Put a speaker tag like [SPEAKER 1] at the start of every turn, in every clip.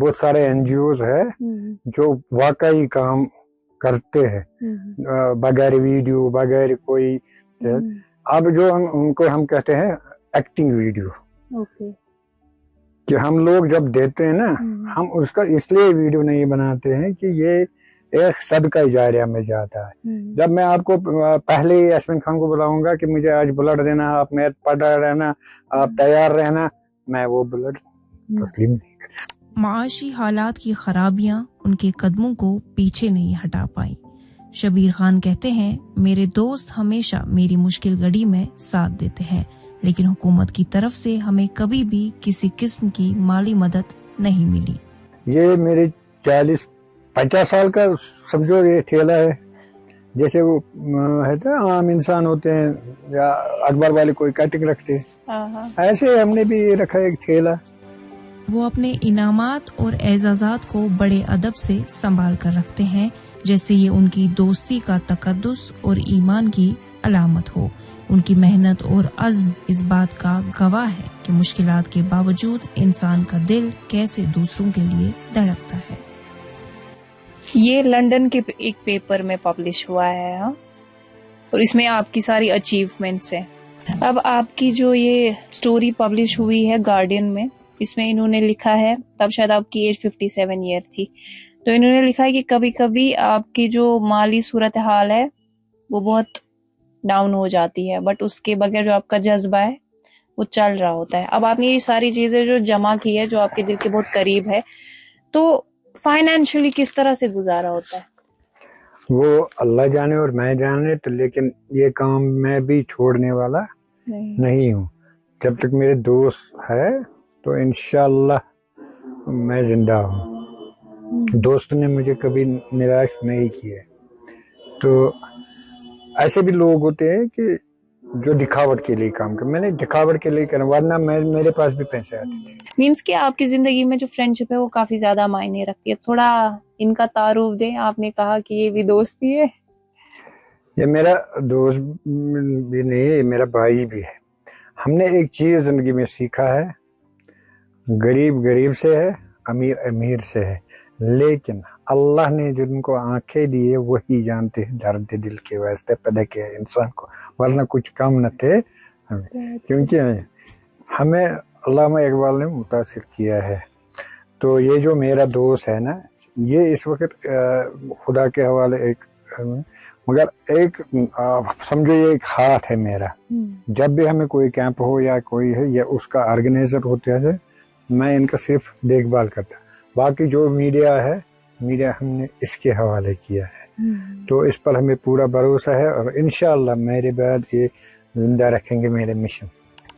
[SPEAKER 1] بہت سارے NGOs ہے جو واقعی کام کرتے ہیں بغیر ویڈیو بغیر کوئی. اب جو ان کو ہم کہتے ہیں ایکٹنگ ویڈیو, کہ ہم لوگ جب دیتے ہیں نا, ہم اس کا اس لیے ویڈیو نہیں بناتے ہیں کہ یہ ایک صدقہ جاریہ میں جاتا ہے. جب میں آپ کو پہلے ہی یاسمین خان کو بلاؤں گا کہ مجھے آج بلڈ دینا, آپ میچ پڑھا رہنا, آپ تیار رہنا, میں وہ بلڈ تسلیم نہیں کرتا.
[SPEAKER 2] معاشی حالات کی خرابیاں ان کے قدموں کو پیچھے نہیں ہٹا پائیں. شبیر خان کہتے ہیں, میرے دوست ہمیشہ میری مشکل گھڑی میں ساتھ دیتے ہیں, لیکن حکومت کی طرف سے ہمیں کبھی بھی کسی قسم کی مالی مدد نہیں ملی.
[SPEAKER 1] یہ میرے 40-50 سال کا سمجھو یہ ٹھیلا ہے, جیسے وہ ہے نا عام انسان ہوتے ہیں یا اخبار والے کوئی کٹنگ رکھتے ہیں, ایسے ہم نے بھی رکھا ایک ٹھیلا.
[SPEAKER 2] وہ اپنے انعامات اور اعزازات کو بڑے ادب سے سنبھال کر رکھتے ہیں, جیسے یہ ان کی دوستی کا تقدس اور ایمان کی علامت ہو. ان کی محنت اور عزم اس بات کا گواہ ہے کہ مشکلات کے باوجود انسان کا دل کیسے دوسروں کے لیے دھڑکتا ہے.
[SPEAKER 3] یہ لندن کے ایک پیپر میں پبلش ہوا ہے, اور اس میں آپ کی ساری اچیومنٹس ہیں. اب آپ کی جو یہ سٹوری پبلش ہوئی ہے گارڈین میں, اس میں انہوں نے لکھا ہے, تب شاید آپ کی ایج 57 ایئر تھی, تو انہوں نے لکھا ہے کہ کبھی کبھی آپ کی جو مالی صورتحال ہے وہ بہت ڈاؤن ہو جاتی ہے, بٹ اس کے بغیر جو آپ کا جذبہ ہے وہ چل رہا ہوتا ہے. اب آپ نے یہ ساری چیزیں جو جمع کی ہے, جو آپ کے دل کے بہت قریب ہے, تو فائنینشلی کس طرح سے گزارا ہوتا ہے؟
[SPEAKER 1] وہ اللہ جانے اور میں جانے, تو لیکن یہ کام میں بھی چھوڑنے والا نہیں ہوں. جب تک میرے دوست ہے تو انشاءاللہ میں زندہ ہوں. دوست نے مجھے کبھی نراش نہیں کیا. تو ایسے بھی لوگ ہوتے ہیں کہ جو دکھاوٹ کے لیے کام کر, میں نے دکھاوٹ کے لیے کرا, ورنہ میرے پاس بھی پیسے آتے تھے.
[SPEAKER 3] مینس کہ آپ کی زندگی میں جو فرینڈ شپ ہے وہ کافی زیادہ معنی رکھتی ہے. تھوڑا ان کا تعارف دیں. آپ نے کہا کہ یہ بھی دوستی ہے.
[SPEAKER 1] یہ میرا دوست بھی نہیں ہے, یہ میرا بھائی بھی ہے. ہم نے ایک چیز زندگی میں سیکھا ہے, غریب غریب سے ہے, امیر امیر سے ہے, لیکن اللہ نے جن کو آنکھیں دی ہے وہی جانتے ہیں درد دل کے واسطے پیدا کیا ہے انسان کو, ورنہ کچھ کم نہ تھے. کیونکہ ہمیں علامہ اقبال نے متاثر کیا ہے. تو یہ جو میرا دوست ہے نا, یہ اس وقت خدا کے حوالے ایک, مگر ایک سمجھو یہ ایک ہاتھ ہے میرا. جب بھی ہمیں کوئی کیمپ ہو یا کوئی ہے, یا اس کا آرگنائزر ہوتا ہے, میں ان کا صرف دیکھ بھال کرتا. باقی جو میڈیا ہے, میڈیا ہم نے اس کے حوالے کیا ہے, تو اس پر ہمیں پورا بھروسہ ہے, اور انشاءاللہ میرے بعد یہ زندہ رکھیں گے میرے مشن.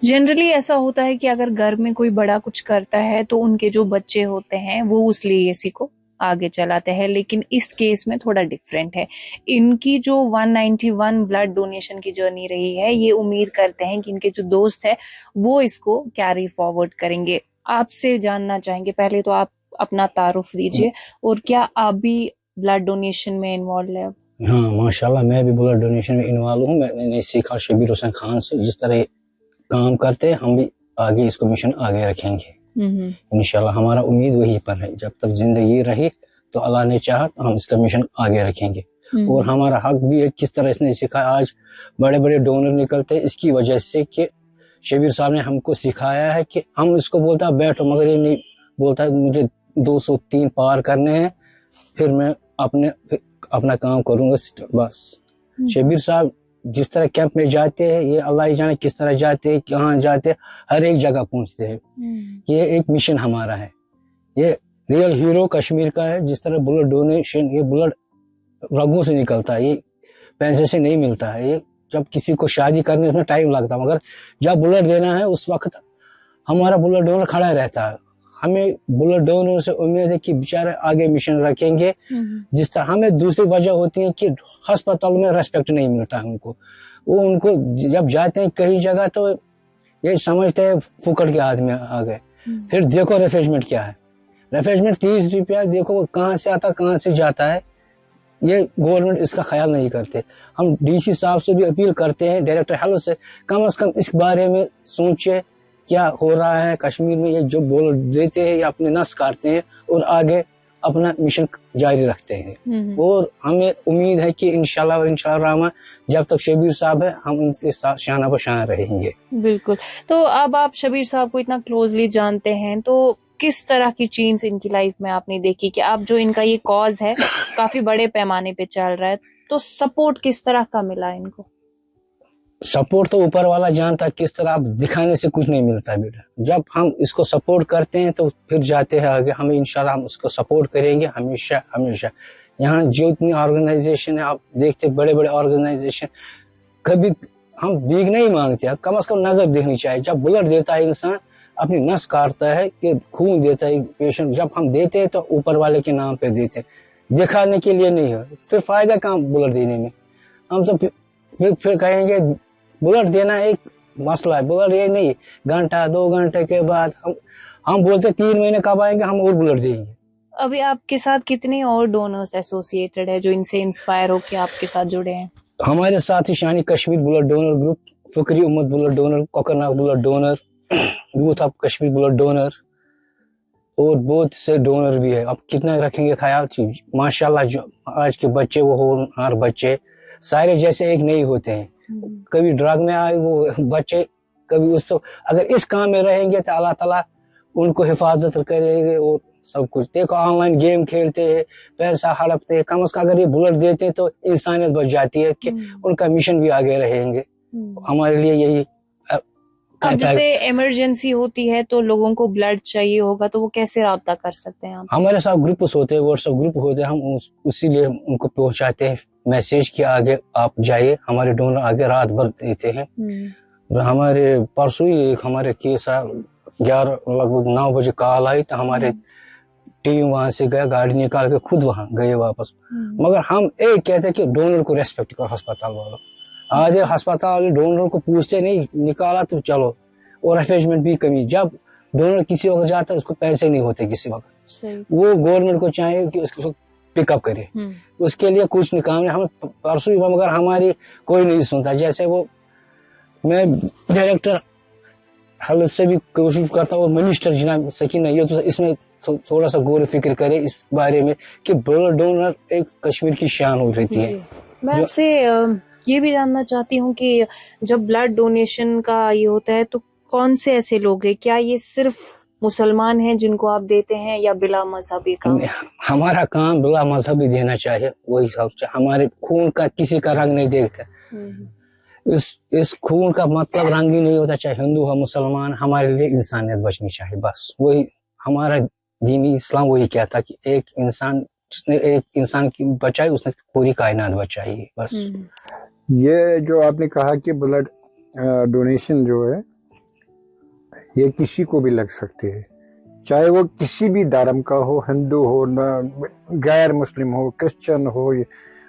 [SPEAKER 3] جنرلی ایسا ہوتا ہے کہ اگر گھر میں کوئی بڑا کچھ کرتا ہے تو ان کے جو بچے ہوتے ہیں وہ اس لیے اسی کو آگے چلاتے ہیں, لیکن اس کیس میں تھوڑا ڈفرینٹ ہے. ان کی جو 191 بلڈ ڈونیشن کی جرنی رہی ہے, یہ امید کرتے ہیں کہ ان کے جو دوست ہے وہ اس کو کیری فارورڈ کریں گے. آپ سے جاننا چاہیں گے, پہلے تو آپ اپنا تعارف دیجیے, اور کیا آپ بھی بلڈ ڈونیشن میں انوالو ہے؟
[SPEAKER 4] ہاں ماشاءاللہ, میں بھی بلڈ ڈونیشن میں انوالو ہوں. میں نے سیکھا شبیر حسین خان سے, جس طرح کام کرتے ہیں ہم بھی آگے اس کو مشن آگے رکھیں گے انشاءاللہ. ہمارا امید وہی پر ہے, جب تک زندگی رہی تو اللہ نے چاہا تو ہم اس کا مشن آگے رکھیں گے. اور ہمارا حق بھی ہے, کس طرح اس نے سکھایا. آج بڑے بڑے ڈونر نکلتے ہیں اس کی وجہ سے کہ شبیر صاحب نے ہم کو سکھایا ہے کہ ہم اس کو بولتا بیٹھو, مگر یہ نہیں بولتا مجھے 203 پار کرنے ہیں, پھر میں اپنا کام کروں گا بس. شبیر صاحب جس طرح کیمپ میں جاتے ہیں, یہ اللہ ہی جانے کس طرح جاتے ہیں, کہاں جاتے ہیں, ہر ایک جگہ پہنچتے ہیں. یہ ایک مشن ہمارا ہے. یہ ریئل ہیرو کشمیر کا ہے. جس طرح بلڈ ڈونیشن, یہ بلڈ رگوں سے نکلتا ہے, یہ پیسے سے نہیں ملتا ہے. یہ جب کسی کو شادی کرنے میں ٹائم لگتا ہے, مگر جب بلڈ دینا ہے اس وقت ہمارا بلڈ ڈونر کھڑا رہتا ہے. ہمیں بلڈ ڈونر سے امید ہے کہ بیچارے آگے مشن رکھیں گے. جس طرح ہمیں دوسری وجہ ہوتی ہے کہ ہسپتال میں ریسپیکٹ نہیں ملتا ہے ان کو. وہ ان کو جب جاتے ہیں کئی جگہ تو یہ سمجھتے ہیں پھوکٹ کے ہاتھ میں آ گئے. پھر دیکھو ریفریشمنٹ کیا ہے, ریفریشمنٹ 30 روپیہ, دیکھو وہ کہاں سے آتا کہاں سے جاتا ہے. یہ گورنمنٹ اس کا خیال نہیں کرتے. ہم ڈی سی صاحب سے بھی اپیل کرتے ہیں, ڈائریکٹر ہیلتھ سے کم از کم اس بارے میں سوچے کیا ہو رہا ہے کشمیر میں، یہ جو بول دیتے ہیں یا اپنے نس کاٹتے ہیں اور آگے اپنا مشن جاری رکھتے ہیں. اور ہمیں امید ہے کہ انشاءاللہ اور انشاءاللہ الرحمن جب تک شبیر صاحب ہے ہم ان کے ساتھ شانہ بہ شانہ رہیں گے.
[SPEAKER 3] بالکل. تو اب آپ شبیر صاحب کو اتنا کلوزلی جانتے ہیں، تو کس طرح کی چینج ان کی لائف میں آپ نے دیکھی کہ اب جو ان کا یہ کاز ہے کافی بڑے پیمانے پہ چل رہا ہے، تو سپورٹ کس طرح کا ملا ان کو؟
[SPEAKER 4] سپورٹ تو اوپر والا جانتا ہے کس طرح، اب دکھانے سے کچھ نہیں ملتا بیٹا. جب ہم اس کو سپورٹ کرتے ہیں تو پھر جاتے ہیں آگے. ہمیں انشاءاللہ ہم اس کو سپورٹ کریں گے ہمیشہ ہمیشہ. یہاں جو اتنی آرگنائزیشن ہے آپ دیکھتے بڑے بڑے آرگنائزیشن، کبھی ہم بھیک نہیں مانگتے، کم از کم نظر دیکھنی چاہیے. جب بلڈ دیتا ہے انسان اپنی نس کاٹتا ہے کہ خون دیتا ہے پیشنٹ، جب ہم دیتے ہیں تو اوپر والے کے نام پہ دیتے ہیں، دکھانے کے لیے نہیں ہے. پھر فائدہ کہاں بلڈ دینے میں؟ ہم تو پھر کہیں گے بلڈ دینا ایک مسئلہ ہے، بلڈ یہ نہیں گھنٹہ 2 گھنٹے کے بعد. ہم بولتے 3 مہینے کب آئیں گے ہم اور بلڈ دیں گے.
[SPEAKER 3] ابھی آپ کے ساتھ کتنے اور ڈونرز ایسوسیٹڈ ہے جو ان سے انسپائر ہو کے آپ کے ساتھ جڑے ہیں؟
[SPEAKER 4] ہمارے ساتھ ہی Shani Kashmir blood donor group, فکری امت blood donor, Kokernag blood donor, youth of Kashmir blood donor, اور بہت سے ڈونر بھی ہے. اب کتنا رکھیں گے خیال؟ ماشاءاللہ جو آج کے بچے وہ ہونہار بچے سارے جیسے ایک نہیں ہوتے ہیں. کبھی ڈرگ میں آئے وہ بچے، کبھی اگر اس کام میں رہیں گے تو اللہ تعالیٰ ان کو حفاظت کرے گے. اور سب کچھ دیکھو آن لائن گیم کھیلتے ہیں، پیسہ ہڑپتے ہیں، کم از کم اگر یہ بلڈ دیتے ہیں تو انسانیت بچ جاتی ہے کہ ان کا مشن بھی آگے رہیں گے. ہمارے لیے یہی.
[SPEAKER 3] اب جیسے ایمرجنسی ہوتی ہے تو لوگوں کو بلڈ چاہیے ہوگا تو وہ کیسے رابطہ کر سکتے ہیں آپ؟
[SPEAKER 4] ہمارے ساتھ گروپس ہوتے ہیں، واٹس ایپ گروپ ہوتے ہیں، ہم اسی لیے ان کو پہنچاتے ہیں میسج کہ آگے آپ جائیے. ہمارے ڈونر آگے رات بھر دیتے ہیں. ہمارے پرسوں ہی ایک ہمارے کیس 11 لگ بھگ 9 بجے کال آئی تو ہمارے ٹیم وہاں سے گیا، گاڑی نکال کے خود وہاں گئے واپس. مگر ہم ایک کہتے ہیں کہ ڈونر کو ریسپیکٹ کرو ہسپتال والوں. آدھے ہسپتال والے ڈونر کو پوچھتے نہیں، نکالا تو چلو. اور ریفریشمنٹ بھی کمی. جب ڈونر کسی وقت جاتا ہے اس کو پیسے نہیں ہوتے کسی وقت. وہ گورنمنٹ کو چاہیے کہ اس کو پک اپ کرے، اس کے لیے کچھ نکام. ہم پرسوں مگر ہماری کوئی نہیں سنتا. جیسے وہ میں ڈائریکٹر ہیلتھ سے بھی کوشش کرتا ہوں اور منسٹر جناب سکینہ یہ تو اس میں تھوڑا سا غور و فکر کرے اس بارے میں کہ بلڈ ڈونر ایک کشمیر کی شان ہو رہتی ہے.
[SPEAKER 3] میں آپ سے یہ بھی جاننا چاہتی ہوں کہ جب بلڈ ڈونیشن کا یہ ہوتا ہے تو کون سے ایسے لوگ ہیں؟ کیا یہ صرف مسلمان ہیں جن کو آپ دیتے ہیں یا بلا مذہبی کام؟
[SPEAKER 4] ہمارا کام بلا مذہبی دینا چاہیے، وہی سب. ہمارے خون کا کسی کا رنگ نہیں دیکھتا. اس خون کا مطلب رنگ ہی نہیں ہوتا، چاہے ہندو ہو مسلمان. ہمارے لیے انسانیت بچنی چاہیے بس. وہی ہمارا دینی اسلام وہی کہتا کہ ایک انسان جس نے ایک انسان کی بچائی اس نے پوری کائنات بچائی بس.
[SPEAKER 1] یہ جو آپ نے کہا کہ بلڈ ڈونیشن جو ہے یہ کسی کو بھی لگ سکتے ہیں، چاہے وہ کسی بھی دھرم کا ہو، ہندو ہو، غیر مسلم ہو، کرسچن ہو.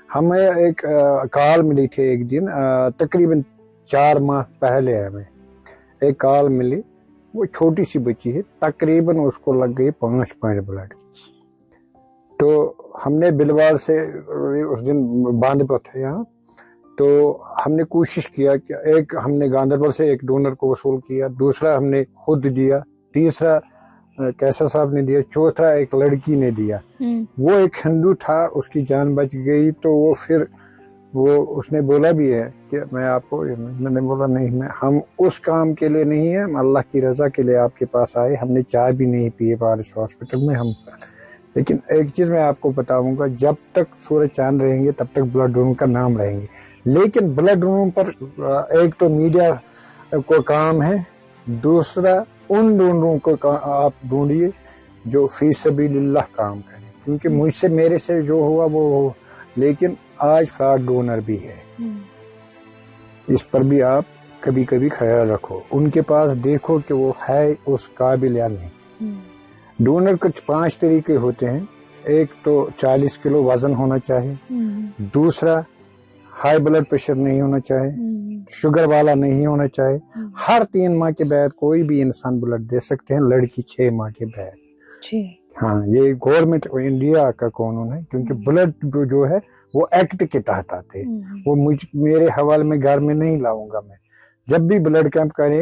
[SPEAKER 1] ہمیں ایک کال ملی تھی ایک دن، تقریباً 4 ماہ پہلے ہمیں ایک کال ملی. وہ چھوٹی سی بچی ہے، تقریباً اس کو لگ گئی 5 پوائنٹ بلڈ. تو ہم نے بلوار سے اس دن باندھ پر تھے یہاں، تو ہم نے کوشش کیا کہ ایک ہم نے گاندربل سے ایک ڈونر کو وصول کیا، دوسرا ہم نے خود دیا، تیسرا کیسر صاحب نے دیا، چوتھا ایک لڑکی نے دیا. وہ ایک ہندو تھا، اس کی جان بچ گئی. تو وہ پھر اس نے بولا بھی ہے کہ میں آپ کو، میں نے بولا نہیں، ہم اس کام کے لیے نہیں ہیں، ہم اللہ کی رضا کے لیے آپ کے پاس آئے. ہم نے چائے بھی نہیں پی بارش ہاسپٹل میں. لیکن ایک چیز میں آپ کو بتاؤں گا، جب تک سورج چاند رہیں گے تب تک بلڈ ڈونر کا نام رہیں گے. لیکن بلڈ ڈونر پر ایک تو میڈیا کو کام ہے، دوسرا ان ڈونروں کو آپ ڈھونڈیے جو فی سبیل اللہ کام کریں. کیونکہ مجھ سے میرے سے جو ہوا وہ ہو، لیکن آج فراڈ ڈونر بھی ہے. اس پر بھی آپ کبھی کبھی خیال رکھو. ان کے پاس دیکھو کہ وہ ہے اس قابل یا نہیں. ڈونر کچھ 5 طریقے ہوتے ہیں. ایک تو 40 کلو وزن ہونا چاہیے، دوسرا ہائی بلڈ پریشر نہیں ہونا چاہیے، شوگر والا نہیں ہونا چاہیے. ہر 3 ماہ کے بعد کوئی بھی انسان بلڈ دے سکتے ہیں، لڑکی 6 ماہ کے بعد. ہاں، یہ گورنمنٹ انڈیا کا قانون ہے. کیونکہ بلڈ جو ہے وہ ایکٹ کے تحت آتے ہیں. وہ میرے حوالے میں گھر میں نہیں لاؤں گا. میں جب بھی بلڈ کیمپ کریں